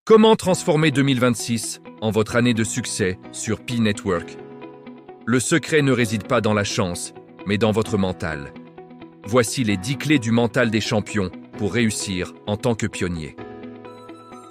Comment transformer 2026 en votre année de succès sur Pi Network? Le secret ne réside pas dans la chance, mais dans votre mental. Voici les 10 clés du mental des champions pour réussir en tant que pionnier.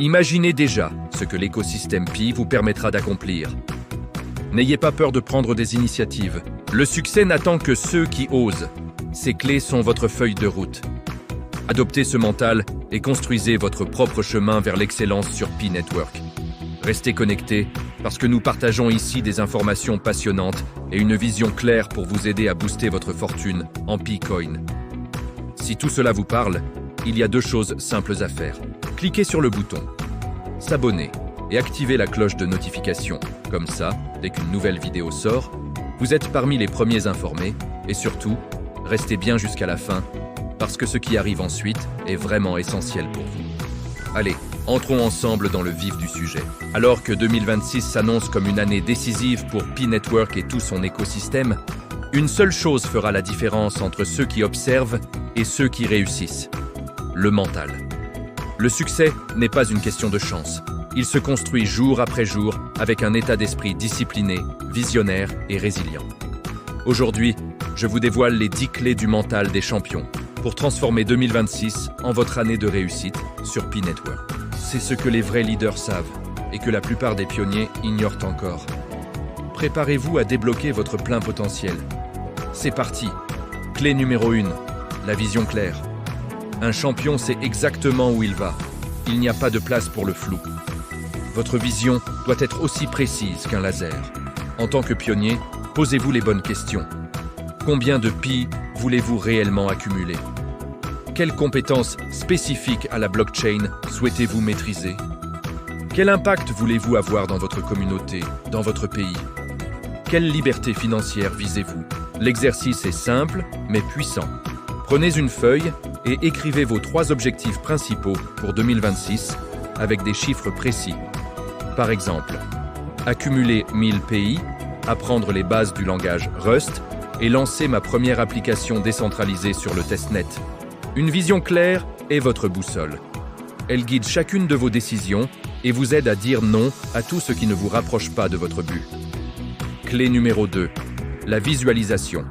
Imaginez déjà ce que l'écosystème Pi vous permettra d'accomplir. N'ayez pas peur de prendre des initiatives. Le succès n'attend que ceux qui osent. Ces clés sont votre feuille de route. Adoptez ce mental et construisez votre propre chemin vers l'excellence sur Pi Network. Restez connectés parce que nous partageons ici des informations passionnantes et une vision claire pour vous aider à booster votre fortune en Pi Coin. Si tout cela vous parle, il y a 2 choses simples à faire. Cliquez sur le bouton « S'abonner » et activez la cloche de notification. Comme ça, dès qu'une nouvelle vidéo sort, vous êtes parmi les premiers informés et surtout, restez bien jusqu'à la fin parce que ce qui arrive ensuite est vraiment essentiel pour vous. Allez, entrons ensemble dans le vif du sujet. Alors que 2026 s'annonce comme une année décisive pour Pi Network et tout son écosystème, une seule chose fera la différence entre ceux qui observent et ceux qui réussissent. Le mental. Le succès n'est pas une question de chance. Il se construit jour après jour avec un état d'esprit discipliné, visionnaire et résilient. Aujourd'hui, je vous dévoile les 10 clés du mental des champions pour transformer 2026 en votre année de réussite sur Pi Network. C'est ce que les vrais leaders savent et que la plupart des pionniers ignorent encore. Préparez-vous à débloquer votre plein potentiel. C'est parti. Clé numéro 1, la vision claire. Un champion sait exactement où il va. Il n'y a pas de place pour le flou. Votre vision doit être aussi précise qu'un laser. En tant que pionnier, posez-vous les bonnes questions. Combien de Pi voulez-vous réellement accumuler? Quelles compétences spécifiques à la blockchain souhaitez-vous maîtriser? Quel impact voulez-vous avoir dans votre communauté, dans votre pays? Quelle liberté financière visez-vous? L'exercice est simple, mais puissant. Prenez une feuille et écrivez vos 3 objectifs principaux pour 2026 avec des chiffres précis. Par exemple, accumuler 1000 PI, apprendre les bases du langage Rust et lancer ma première application décentralisée sur le testnet. Une vision claire est votre boussole. Elle guide chacune de vos décisions et vous aide à dire non à tout ce qui ne vous rapproche pas de votre but. Clé numéro 2, la visualisation.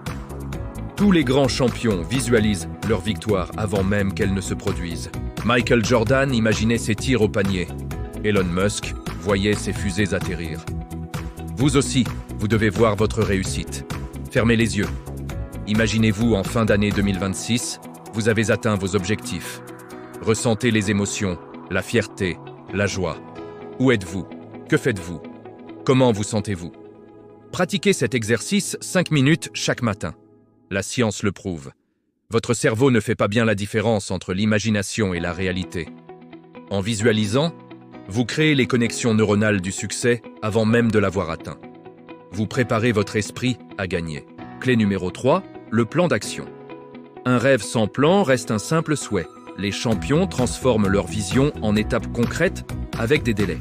Tous les grands champions visualisent leur victoire avant même qu'elle ne se produise. Michael Jordan imaginait ses tirs au panier. Elon Musk voyait ses fusées atterrir. Vous aussi, vous devez voir votre réussite. Fermez les yeux. Imaginez-vous en fin d'année 2026, vous avez atteint vos objectifs. Ressentez les émotions, la fierté, la joie. Où êtes-vous? Que faites-vous? Comment vous sentez-vous? Pratiquez cet exercice 5 minutes chaque matin. La science le prouve. Votre cerveau ne fait pas bien la différence entre l'imagination et la réalité. En visualisant, vous créez les connexions neuronales du succès avant même de l'avoir atteint. Vous préparez votre esprit à gagner. Clé numéro 3, le plan d'action. Un rêve sans plan reste un simple souhait. Les champions transforment leur vision en étapes concrètes avec des délais.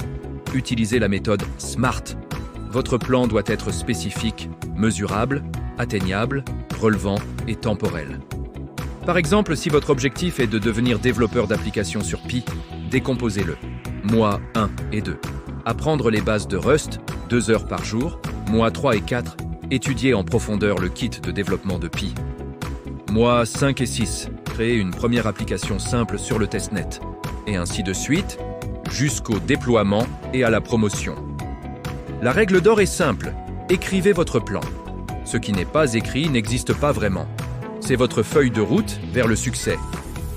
Utilisez la méthode SMART. Votre plan doit être spécifique, mesurable, atteignable, relevant et temporel. Par exemple, si votre objectif est de devenir développeur d'applications sur Pi, décomposez-le. Mois 1 et 2. Apprendre les bases de Rust, 2 heures par jour. Mois 3 et 4. Étudier en profondeur le kit de développement de Pi. Mois 5 et 6. Créer une première application simple sur le testnet. Et ainsi de suite, jusqu'au déploiement et à la promotion. La règle d'or est simple. Écrivez votre plan. Ce qui n'est pas écrit n'existe pas vraiment. C'est votre feuille de route vers le succès.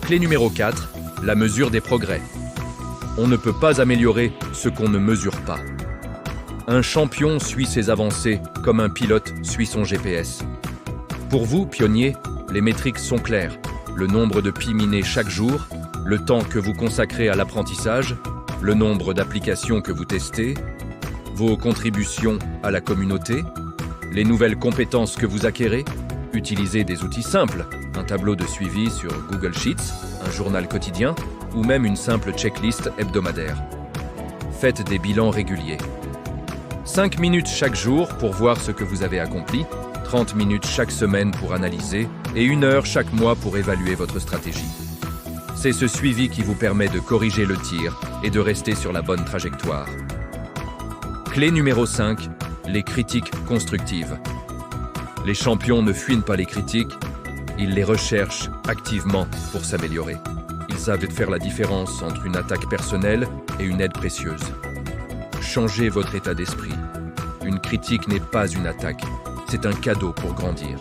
Clé numéro 4, la mesure des progrès. On ne peut pas améliorer ce qu'on ne mesure pas. Un champion suit ses avancées comme un pilote suit son GPS. Pour vous, pionniers, les métriques sont claires. Le nombre de Pi minés chaque jour, le temps que vous consacrez à l'apprentissage, le nombre d'applications que vous testez, vos contributions à la communauté, les nouvelles compétences que vous acquérez. Utilisez des outils simples, un tableau de suivi sur Google Sheets, un journal quotidien ou même une simple checklist hebdomadaire. Faites des bilans réguliers. 5 minutes chaque jour pour voir ce que vous avez accompli, 30 minutes chaque semaine pour analyser et 1 heure chaque mois pour évaluer votre stratégie. C'est ce suivi qui vous permet de corriger le tir et de rester sur la bonne trajectoire. Clé numéro 5, les critiques constructives. Les champions ne fuient pas les critiques, ils les recherchent activement pour s'améliorer. Ils savent faire la différence entre une attaque personnelle et une aide précieuse. Changez votre état d'esprit. Une critique n'est pas une attaque, c'est un cadeau pour grandir.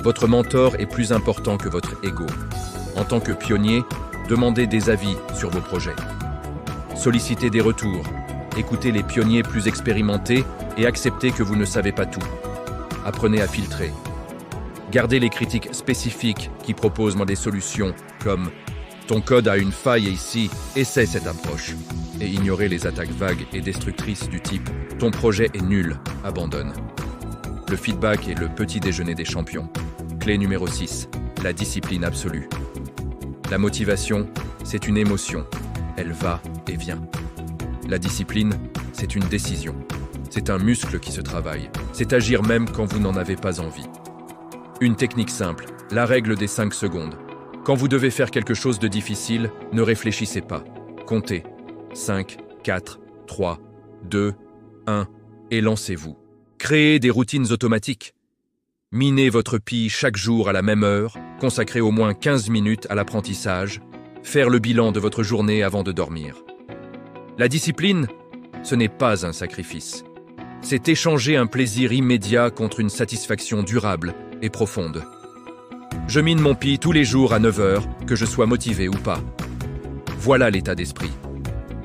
Votre mentor est plus important que votre ego. En tant que pionnier, demandez des avis sur vos projets. Sollicitez des retours, écoutez les pionniers plus expérimentés et acceptez que vous ne savez pas tout. Apprenez à filtrer. Gardez les critiques spécifiques qui proposent des solutions comme « Ton code a une faille ici, essaie cette approche » et ignorez les attaques vagues et destructrices du type « Ton projet est nul, abandonne ». Le feedback est le petit déjeuner des champions. Clé numéro 6, la discipline absolue. La motivation, c'est une émotion. Elle va et vient. La discipline, c'est une décision. C'est un muscle qui se travaille. C'est agir même quand vous n'en avez pas envie. Une technique simple, la règle des 5 secondes. Quand vous devez faire quelque chose de difficile, ne réfléchissez pas. Comptez. 5, 4, 3, 2, 1 et lancez-vous. Créez des routines automatiques. Minez votre PI chaque jour à la même heure, consacrez au moins 15 minutes à l'apprentissage, faire le bilan de votre journée avant de dormir. La discipline, ce n'est pas un sacrifice. C'est échanger un plaisir immédiat contre une satisfaction durable et profonde. Je mine mon PI tous les jours à 9 heures, que je sois motivé ou pas. Voilà l'état d'esprit.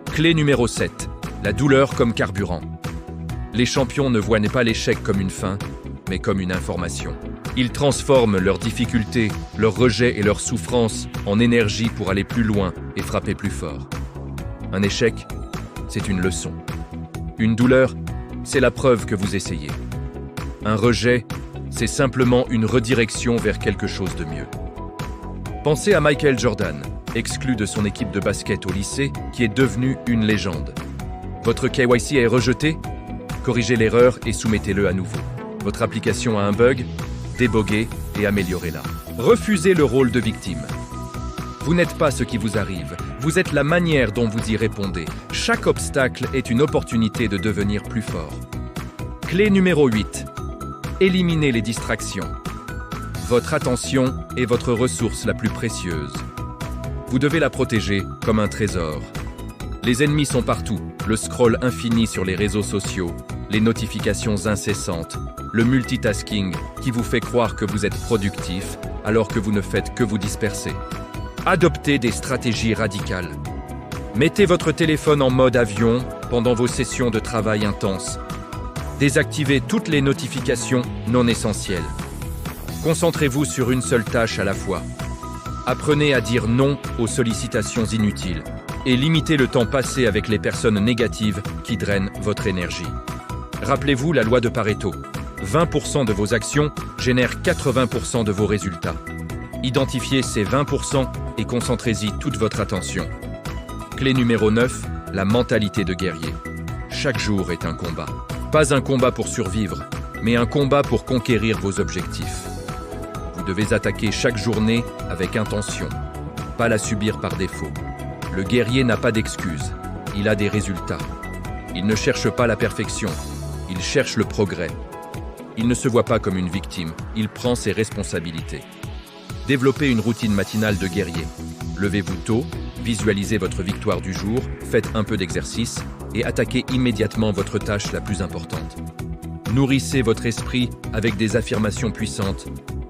Clé numéro 7, la douleur comme carburant. Les champions ne voient pas l'échec comme une fin, mais comme une information. Ils transforment leurs difficultés, leurs rejets et leurs souffrances en énergie pour aller plus loin et frapper plus fort. Un échec, c'est une leçon. Une douleur, c'est la preuve que vous essayez. Un rejet, c'est simplement une redirection vers quelque chose de mieux. Pensez à Michael Jordan, exclu de son équipe de basket au lycée, qui est devenu une légende. Votre KYC est rejeté? Corrigez l'erreur et soumettez-le à nouveau. Votre application a un bug? Déboguez et améliorez-la. Refusez le rôle de victime. Vous n'êtes pas ce qui vous arrive, vous êtes la manière dont vous y répondez. Chaque obstacle est une opportunité de devenir plus fort. Clé numéro 8. Éliminez les distractions. Votre attention est votre ressource la plus précieuse. Vous devez la protéger comme un trésor. Les ennemis sont partout, le scroll infini sur les réseaux sociaux, les notifications incessantes, le multitasking qui vous fait croire que vous êtes productif alors que vous ne faites que vous disperser. Adoptez des stratégies radicales. Mettez votre téléphone en mode avion pendant vos sessions de travail intenses. Désactivez toutes les notifications non essentielles. Concentrez-vous sur une seule tâche à la fois. Apprenez à dire non aux sollicitations inutiles et limitez le temps passé avec les personnes négatives qui drainent votre énergie. Rappelez-vous la loi de Pareto. 20% de vos actions génèrent 80% de vos résultats. Identifiez ces 20% et concentrez-y toute votre attention. Clé numéro 9, la mentalité de guerrier. Chaque jour est un combat. Pas un combat pour survivre, mais un combat pour conquérir vos objectifs. Vous devez attaquer chaque journée avec intention, pas la subir par défaut. Le guerrier n'a pas d'excuses, il a des résultats. Il ne cherche pas la perfection, il cherche le progrès. Il ne se voit pas comme une victime, il prend ses responsabilités. Développez une routine matinale de guerrier. Levez-vous tôt, visualisez votre victoire du jour, faites un peu d'exercice et attaquez immédiatement votre tâche la plus importante. Nourrissez votre esprit avec des affirmations puissantes.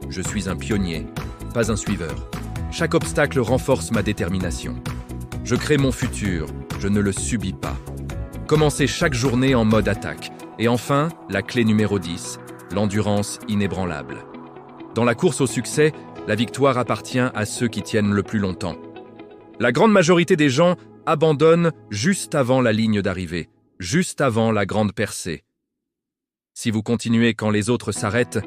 Je suis un pionnier, pas un suiveur. Chaque obstacle renforce ma détermination. Je crée mon futur, je ne le subis pas. Commencez chaque journée en mode attaque. Et enfin, la clé numéro 10, l'endurance inébranlable. Dans la course au succès, la victoire appartient à ceux qui tiennent le plus longtemps. La grande majorité des gens abandonnent juste avant la ligne d'arrivée, juste avant la grande percée. Si vous continuez quand les autres s'arrêtent,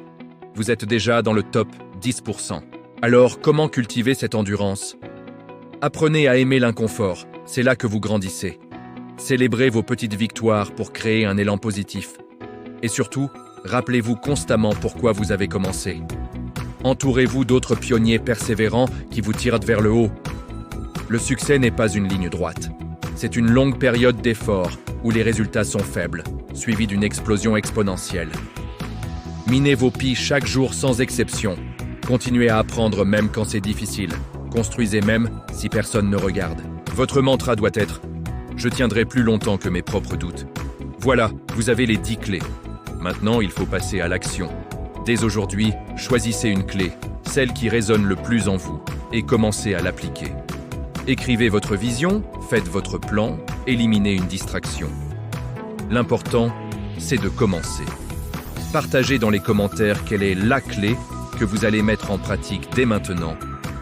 vous êtes déjà dans le top 10%. Alors, comment cultiver cette endurance? Apprenez à aimer l'inconfort, c'est là que vous grandissez. Célébrez vos petites victoires pour créer un élan positif. Et surtout, rappelez-vous constamment pourquoi vous avez commencé. Entourez-vous d'autres pionniers persévérants qui vous tirent vers le haut. Le succès n'est pas une ligne droite. C'est une longue période d'effort où les résultats sont faibles, suivis d'une explosion exponentielle. Minez vos pies chaque jour sans exception. Continuez à apprendre même quand c'est difficile. Construisez même si personne ne regarde. Votre mantra doit être « Je tiendrai plus longtemps que mes propres doutes ». Voilà, vous avez les 10 clés. Maintenant, il faut passer à l'action. Dès aujourd'hui, choisissez une clé, celle qui résonne le plus en vous, et commencez à l'appliquer. Écrivez votre vision, faites votre plan, éliminez une distraction. L'important, c'est de commencer. Partagez dans les commentaires quelle est la clé que vous allez mettre en pratique dès maintenant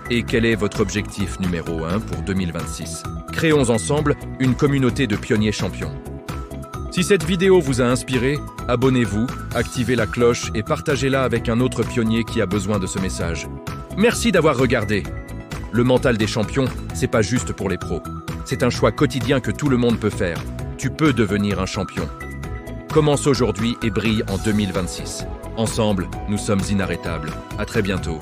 et quel est votre objectif numéro 1 pour 2026. Créons ensemble une communauté de pionniers champions. Si cette vidéo vous a inspiré, abonnez-vous, activez la cloche et partagez-la avec un autre pionnier qui a besoin de ce message. Merci d'avoir regardé. Le mental des champions, c'est pas juste pour les pros. C'est un choix quotidien que tout le monde peut faire. Tu peux devenir un champion. Commence aujourd'hui et brille en 2026. Ensemble, nous sommes inarrêtables. À très bientôt.